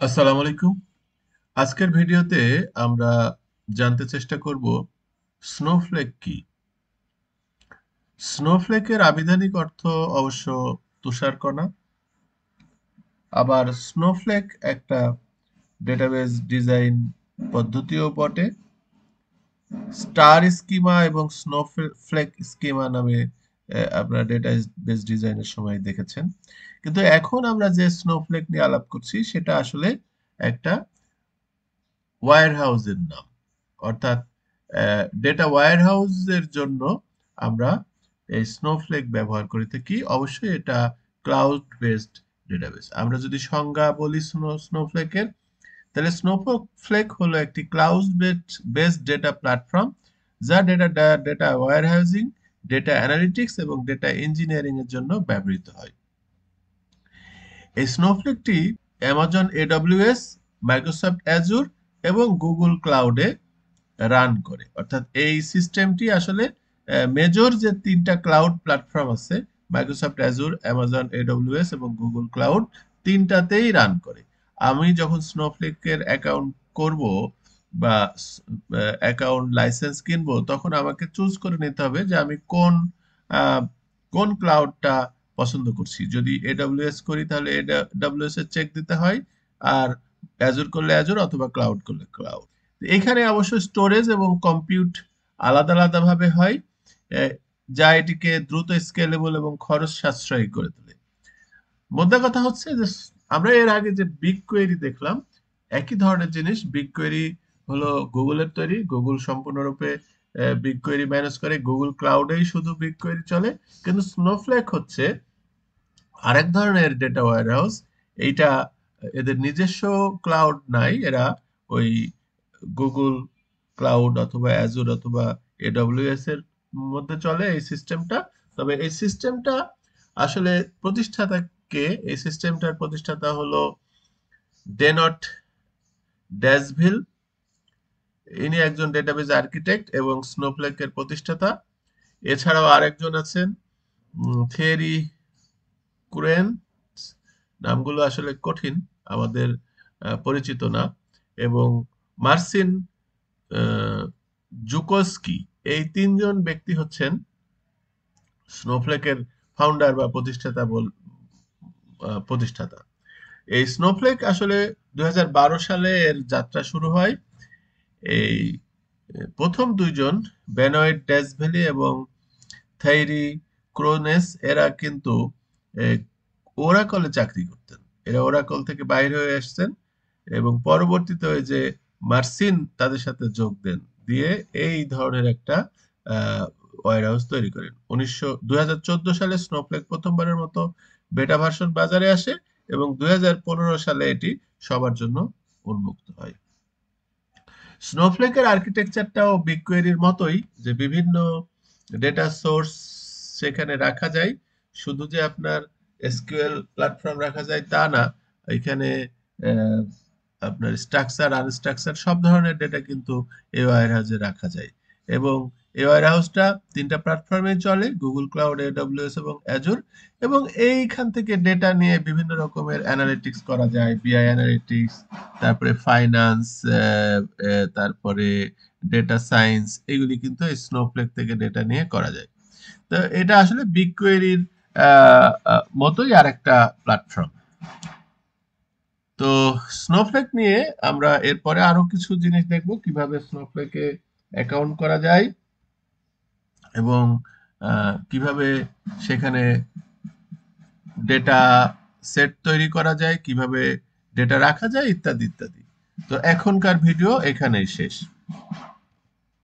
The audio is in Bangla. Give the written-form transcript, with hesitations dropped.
আসসালামু আলাইকুম। আজকের ভিডিওতে আমরা জানতে চেষ্টা করব স্নোফ্লেক কি। স্নোফ্লেকের আবিধানিক অর্থ অবশ্য তুষারকণা। আবার স্নোফ্লেক একটা ডেটাবেজ ডিজাইন পদ্ধতিও বটে। স্টার স্কিমা এবং স্নোফ্লেক স্কিমা নামে আপনারা ডেটাবেজ ডিজাইনের সময় দেখেছেন। কিন্তু এখন আমরা যে স্নোফ্লেক নিয়ে আলাপ করছি সেটা আসলে একটা ওয়্যার হাউসের নাম। অর্থাৎ ডেটা ওয়্যার হাউসের জন্য আমরা এই স্নোফ্লেক ব্যবহার করে থাকি। অবশ্যই এটা ক্লাউড বেসড ডেটাবেস। আমরা যদি সংজ্ঞা বলি স্নোফ্লেকের, তাহলে স্নোফ্লেক হলো একটি ক্লাউড বেসড ডেটা প্ল্যাটফর্ম যা data warehousing, data analytics এবং ডেটা ইঞ্জিনিয়ারিং এর জন্য ব্যবহৃত হয়। এই স্নোফ্লেকটি অ্যামাজন এডব্লিউএস, মাইক্রোসফট অ্যাজুর এবং গুগল ক্লাউডে রান করে। অর্থাৎ এই সিস্টেমটি আসলে মেজর যে তিনটা ক্লাউড প্ল্যাটফর্ম আছে, মাইক্রোসফট অ্যাজুর, অ্যামাজন এডব্লিউএস এবং গুগল ক্লাউড, তিনটাতেই রান করে। আমি যখন স্নোফ্লেকের অ্যাকাউন্ট করব বা অ্যাকাউন্ট লাইসেন্স কিনবো, তখন আমাকে চুজ করে নিতে হবে যে আমি কোন ক্লাউডটা পছন্দ করছি। যদি এডব্লিউএস করি তাহলে এডব্লিউএস এর চেক দিতে হয়, আর অ্যাজুর করলে অ্যাজুর অথবা ক্লাউড করলে ক্লাউড। এখানে অবশ্য স্টোরেজ এবং কম্পিউট আলাদা আলাদা ভাবে হয়, এ, যা এটিকে দ্রুত স্কেলেবল এবং খরচ সাশ্রয়ী করে তোলে। মোদ্দা কথা হচ্ছে যে আমরা এর আগে যে বিগ কোয়েরি দেখলাম, একই ধরনের জিনিস। বিগ কোয়েরি হলো গুগলের তৈরি। গুগল সম্পূর্ণরূপে বিগ কোয়েরি ম্যানেজ করে। গুগল ক্লাউডেই শুধু বিগ কোয়েরি চলে। কিন্তু স্নোফ্লেক হচ্ছে আরেক ধরনের ডেটা ওয়্যারহাউস। এইটা এদের নিজস্ব ক্লাউড নাই। এরা ওই গুগল ক্লাউড অথবা অ্যাজুর অথবা এডব্লিউএস এর মধ্যে চলে এই সিস্টেমটা। তবে এই সিস্টেমটা আসলে প্রতিষ্ঠাতা কে? এই সিস্টেমটার প্রতিষ্ঠাতা হলো ডেনট ড্যাসভিল। ইনি একজন ডেটাবেজ আর্কিটেক্ট এবং স্নোফ্লেকের প্রতিষ্ঠাতা। এছাড়াও আরেকজন আছেন, থিয়েরি কুরেন। নামগুলো আসলে কঠিন, আমাদের পরিচিত না। এবং মার্সিন জুকোস্কি। এই তিনজন ব্যক্তি হচ্ছেন স্নোফ্লেকের ফাউন্ডার বা প্রতিষ্ঠাতা। এই স্নোফ্লেক আসলে 2012 সালে এর যাত্রা শুরু হয়। এই প্রথম দুইজন, বেনয়েট ড্যাসভ্যালি এবং থাইরি ক্রোনেস, এরা কিন্তু ওরাকলে চাকরি করতেন। এরা ওরাকল থেকে বাইরে হয়ে আসছেন এবং পরবর্তীতে ওই যে মার্সিন তাদের সাথে যোগ দেন, দিয়ে এই ধরনের একটা ওয়্যার হাউস তৈরি করেন। 2014 সালে স্নোফ্লেক প্রথমবারের মতো বেটা ভার্সন বাজারে আসে এবং 2015 সালে এটি সবার জন্য উন্মুক্ত হয়। স্নোফ্লেকের আর্কিটেকচারটাও বিগকোয়েরির মতোই, যে বিভিন্ন ডেটা সোর্স সেখানে রাখা যায়। শুধু যে আপনার এসকিউএল প্ল্যাটফর্ম রাখা যায় তা না, এখানে আহ, আপনার স্ট্রাকচার, আনস্ট্রাকচার সব ধরনের ডেটা কিন্তু এই ওয়্যার হাউসে রাখা যায়। এবং এই ওয়্যার হাউসটা তিনটা প্ল্যাটফর্মে চলে, গুগল ক্লাউড, এডব্লিউএস এবং অ্যাজুর। এবং এইখান থেকে ডেটা নিয়ে বিভিন্ন রকমের অ্যানালিটিক্স করা যায়, বিআই অ্যানালিটিক্স, তারপরে ফাইন্যান্স, তারপরে ডেটা সায়েন্স, এগুলি কিন্তু এই স্নোফ্লেক থেকে ডেটা নিয়ে করা যায়। তো এটা আসলে বিগ কোয়েরির মতোই আর একটা প্ল্যাটফর্ম। তো স্নোফ্লেক নিয়ে আমরা এরপরে আরো কিছু জিনিস দেখব, কিভাবে স্নোফ্লেকে অ্যাকাউন্ট করা যায় এবং কিভাবে সেখানে ডেটা সেট তৈরি করা যায়, কিভাবে ডেটা রাখা যায়, ইত্যাদি ইত্যাদি। তো এখনকার ভিডিও এখানেই শেষ।